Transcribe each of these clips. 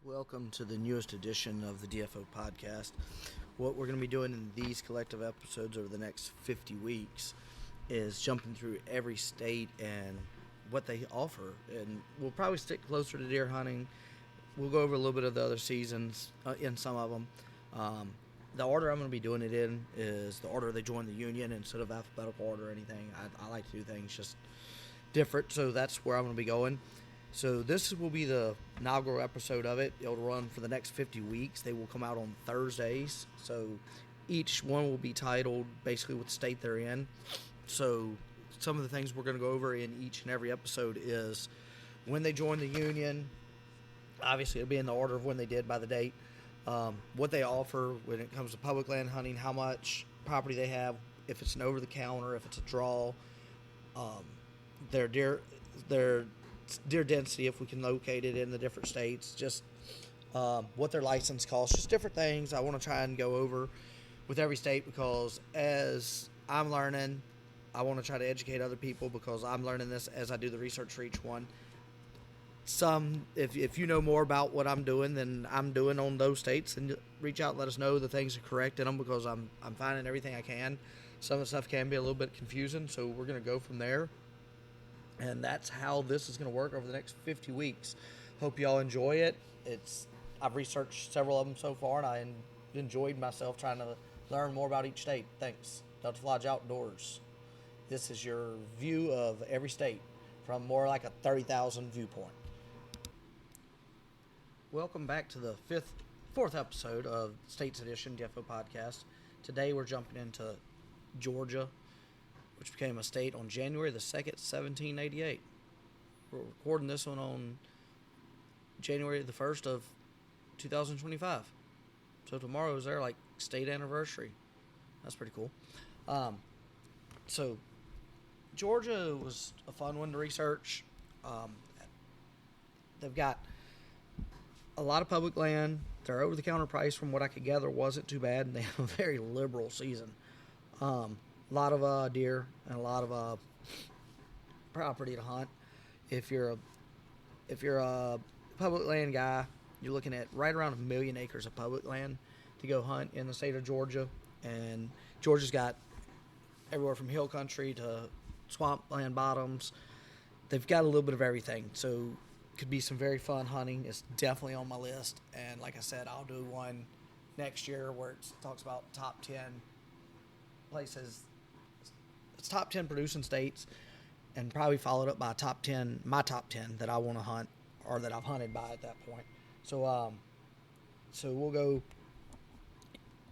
Welcome to the newest edition of the DFO podcast. What we're going to be doing in these collective episodes over the next 50 weeks is jumping through every state and what they offer. And we'll probably stick closer to deer hunting. We'll go over a little bit of the other seasons in some of them. The order I'm going to be doing it in is the order they joined the union instead of alphabetical order or anything. I like to do things just different, so that's where I'm going to be going. So this will be the inaugural episode of it. It'll run for the next 50 weeks. They will come out on Thursdays. So each one will be titled basically what state they're in. So some of the things we're going to go over in each and every episode is when they joined the union. Obviously, it'll be in the order of when they did by the date. What they offer when it comes to public land hunting, how much property they have, if it's an over-the-counter, if it's a draw, their deer density, if we can locate it in the different states, just what their license costs, just different things I want to try and go over with every state, because as I'm learning, I want to try to educate other people, because I'm learning this as I do the research for each one. If you know more about what I'm doing than I'm doing on those states, then reach out and let us know the things are correct in them, because I'm finding everything I can. Some of the stuff can be a little bit confusing, so we're going to go from there. And that's how this is going to work over the next 50 weeks. Hope y'all enjoy it. I've researched several of them so far, and I enjoyed myself trying to learn more about each state. Thanks. Delta Lodge Outdoors. This is your view of every state from more like a 30,000 viewpoint. Welcome back to the fourth episode of States Edition DFO podcast. Today we're jumping into Georgia, which became a state on January the 2nd, 1788. We're recording this one on January the 1st of 2025. So tomorrow is their state anniversary. That's pretty cool. So Georgia was a fun one to research. They've got a lot of public land. Their over-the-counter price, from what I could gather, wasn't too bad, and they have a very liberal season. A lot of deer and a lot of property to hunt. If you're a public land guy, you're looking at right around 1 million acres of public land to go hunt in the state of Georgia. And Georgia's got everywhere from hill country to swampland bottoms. They've got a little bit of everything, so could be some very fun hunting. It's definitely on my list, and like I said, I'll do one next year where it talks about top 10 places. It's top 10 producing states, and probably followed up by my top 10 that I want to hunt, or that I've hunted by at that point. So we'll go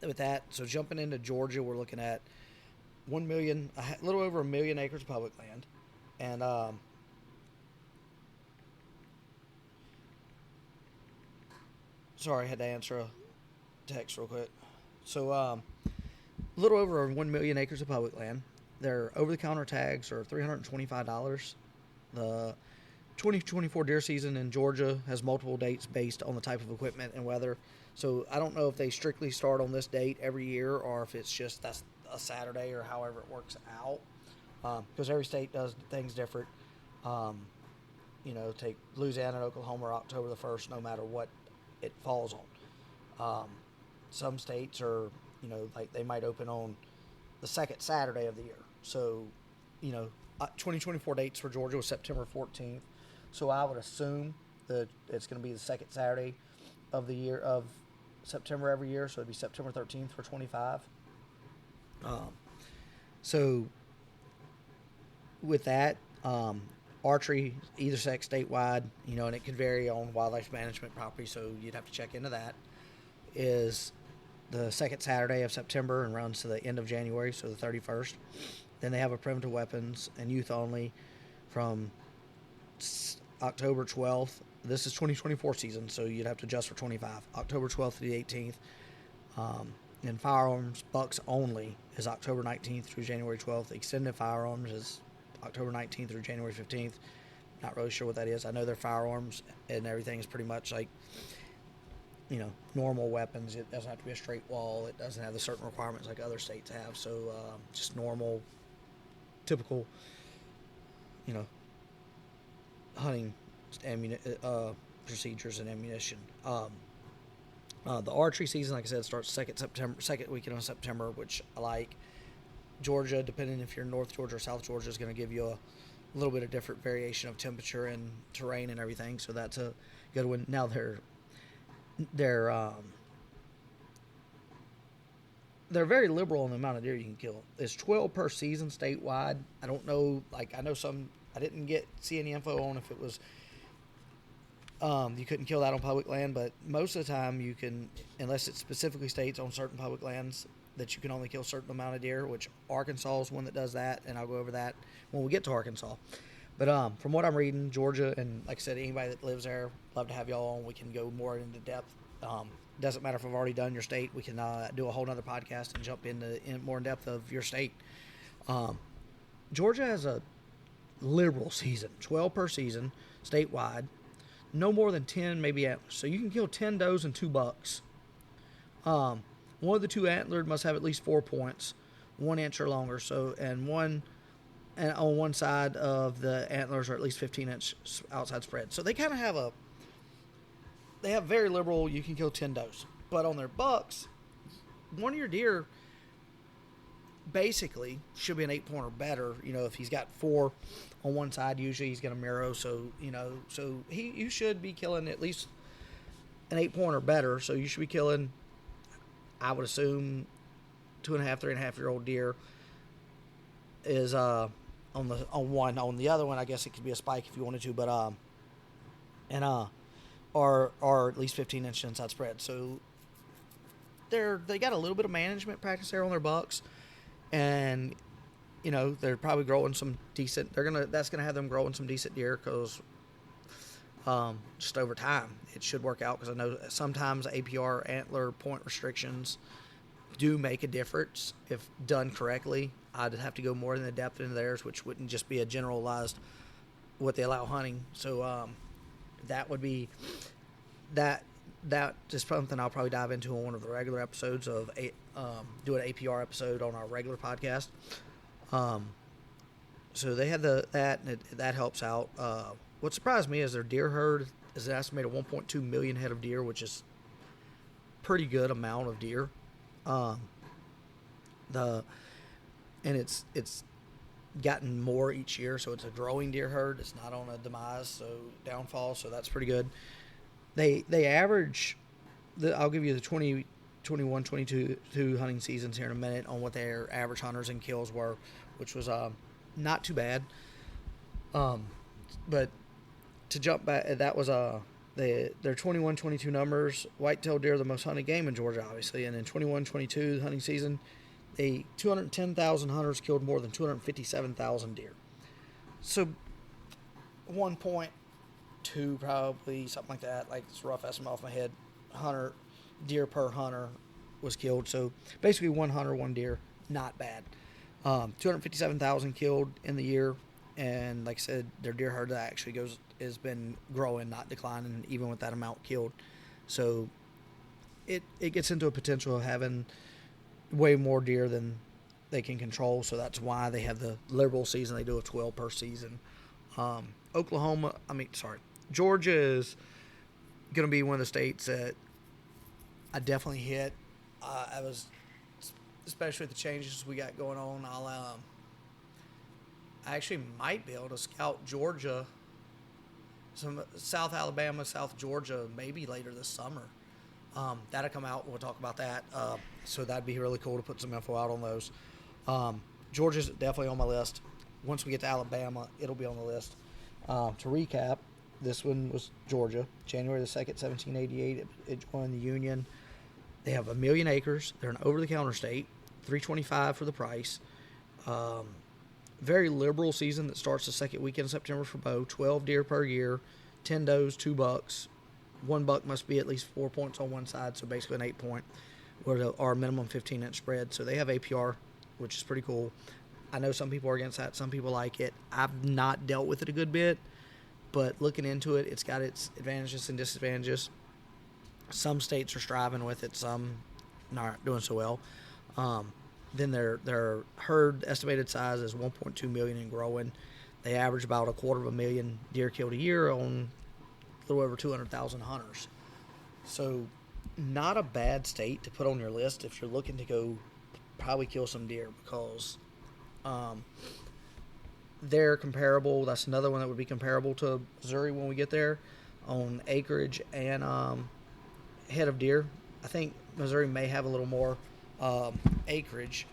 with that. So jumping into Georgia, we're looking at 1 million, a little over 1 million acres of public land, and sorry, I had to answer a text real quick. So a little over 1 million acres of public land. Their over-the-counter tags are $325. The 2024 deer season in Georgia has multiple dates based on the type of equipment and weather. So I don't know if they strictly start on this date every year, or if it's just that's a Saturday, or however it works out. Because every state does things different. Take Louisiana and Oklahoma are October the 1st, no matter what it falls on. Some states are, they might open on the second Saturday of the year. So, 2024 dates for Georgia was September 14th. So I would assume that it's going to be the second Saturday of the year of September every year. So it'd be September 13th for 25. So with that, archery, either sex statewide, and it can vary on wildlife management property, so you'd have to check into that, is the second Saturday of September and runs to the end of January, so the 31st. Then they have a primitive weapons and youth only from October 12th. This is 2024 season, so you'd have to adjust for 25. October 12th to the 18th. And firearms, bucks only, is October 19th through January 12th. Extended firearms is October 19th through January 15th. Not really sure what that is. I know their firearms and everything is pretty much like, normal weapons. It doesn't have to be a straight wall. It doesn't have the certain requirements like other states have. So just normal, typical, hunting procedures and ammunition. The archery season, like I said, starts second weekend of September, which I like. Georgia, depending if you're North Georgia or South Georgia, is going to give you a little bit of different variation of temperature and terrain and everything. So that's a good one. Now they're very liberal on the amount of deer you can kill. It's 12 per season statewide. I don't know. Like, I know some. I didn't see any info on if it was. You couldn't kill that on public land, but most of the time you can, unless it specifically states on certain public lands that you can only kill a certain amount of deer, which Arkansas is one that does that, and I'll go over that when we get to Arkansas. But from what I'm reading, Georgia, and like I said, anybody that lives there, love to have y'all on. We can go more into depth. Doesn't matter if I've already done your state. We can do a whole nother podcast and jump into more in depth of your state. Georgia has a liberal season, 12 per season, statewide. No more than 10, maybe antlers. So you can kill 10 does and 2 bucks. One of the 2 antlered must have at least 4 points, 1 inch or longer. So and on one side of the antlers are at least 15-inch outside spread. So they kind of have very liberal. You can kill 10 does, but on their bucks, one of your deer basically should be an 8-point or better. If he's got 4 on one side, usually he's going to mirror. So you should be killing at least an 8-point or better. So you should be killing, I would assume, 2.5, 3.5-year-old deer is on one. On the other one, I guess it could be a spike if you wanted to, but or at least 15-inch inside spread. So they got a little bit of management practice there on their bucks, and they're probably growing some decent. That's gonna have them growing some decent deer because just over time it should work out. Because I know sometimes APR antler point restrictions do make a difference if done correctly. I'd have to go more in the depth into theirs, which wouldn't just be a generalized what they allow hunting. So that would be that is something I'll probably dive into on one of the regular episodes of do an APR episode on our regular podcast. So they had that, and that helps out. What surprised me is their deer herd is an estimated 1.2 million head of deer, which is pretty good amount of deer. And it's gotten more each year, so it's a growing deer herd. It's not on a downfall, so that's pretty good. They average, I'll give you the 2021, 22 hunting seasons here in a minute on what their average hunters and kills were, which was not too bad. But to jump back, that was their 21, 22 numbers. Whitetail deer are the most hunted game in Georgia, obviously, and in 21, 22 hunting season, 210,000 hunters killed more than 257,000 deer. So 1.2 probably, something like that, like it's a rough estimate off my head, deer per hunter was killed. So basically one hunter, one deer, not bad. 257,000 killed in the year, and like I said, their deer herd actually has been growing, not declining, even with that amount killed. So it gets into a potential of having way more deer than they can control, so that's why they have the liberal season. They do a 12 per season. Georgia is going to be one of the states that I definitely hit. I was, especially with the changes we got going on, I actually might be able to scout Georgia, some South Alabama, South Georgia, maybe later this summer. That'll come out. We'll talk about that. So that'd be really cool to put some info out on those. Georgia's definitely on my list. Once we get to Alabama, it'll be on the list. To recap, this one was Georgia, January the 2nd, 1788. It joined the Union. They have 1 million acres. They're an over-the-counter state. $325 for the price. Very liberal season that starts the second weekend of September for bow. 12 deer per year, 10 does, 2 bucks. 1 buck must be at least 4 points on one side, so basically an 8-point, or minimum 15-inch spread. So they have APR, which is pretty cool. I know some people are against that. Some people like it. I've not dealt with it a good bit, but looking into it, it's got its advantages and disadvantages. Some states are striving with it, some not doing so well. Then their herd estimated size is 1.2 million and growing. They average about 250,000 deer killed a year on a little over 200,000 hunters. So not a bad state to put on your list if you're looking to go probably kill some deer, because they're comparable. That's another one that would be comparable to Missouri when we get there on acreage and head of deer. I think Missouri may have a little more acreage.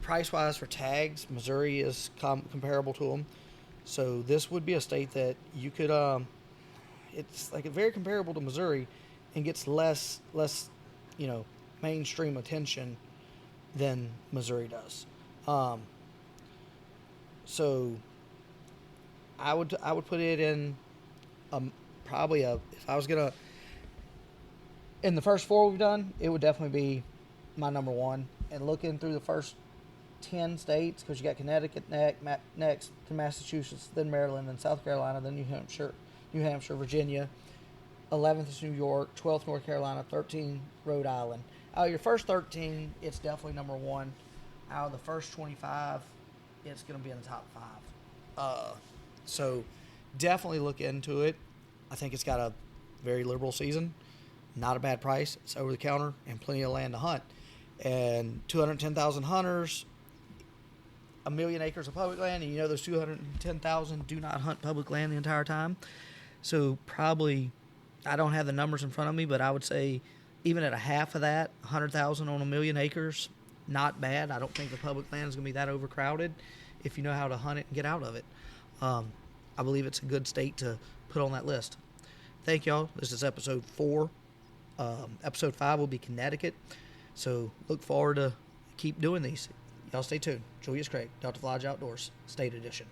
Price-wise for tags, Missouri is comparable to them. So this would be a state that you could, it's like very comparable to Missouri and gets less, mainstream attention than Missouri does. So I would put it in probably if I was gonna, in the first 4 we've done, it would definitely be my number one. And looking through the first 10 states, because you got Connecticut next to Massachusetts, then Maryland, then South Carolina, then New Hampshire, Virginia. 11th is New York, 12th North Carolina, 13th Rhode Island. Out of your first 13, it's definitely number one. Out of the first 25, it's going to be in the top 5. So definitely look into it. I think it's got a very liberal season, not a bad price. It's over the counter and plenty of land to hunt. And 210,000 hunters, 1 million acres of public land, and those 210,000 do not hunt public land the entire time. So probably, I don't have the numbers in front of me, but I would say even at a half of that, 100,000 on 1 million acres, not bad. I don't think the public land is going to be that overcrowded if you know how to hunt it and get out of it. I believe it's a good state to put on that list. Thank y'all. This is episode 4. Episode 5 will be Connecticut. So look forward to keep doing these. Y'all stay tuned. Julius Craig, Delta Lodge Outdoors, State Edition.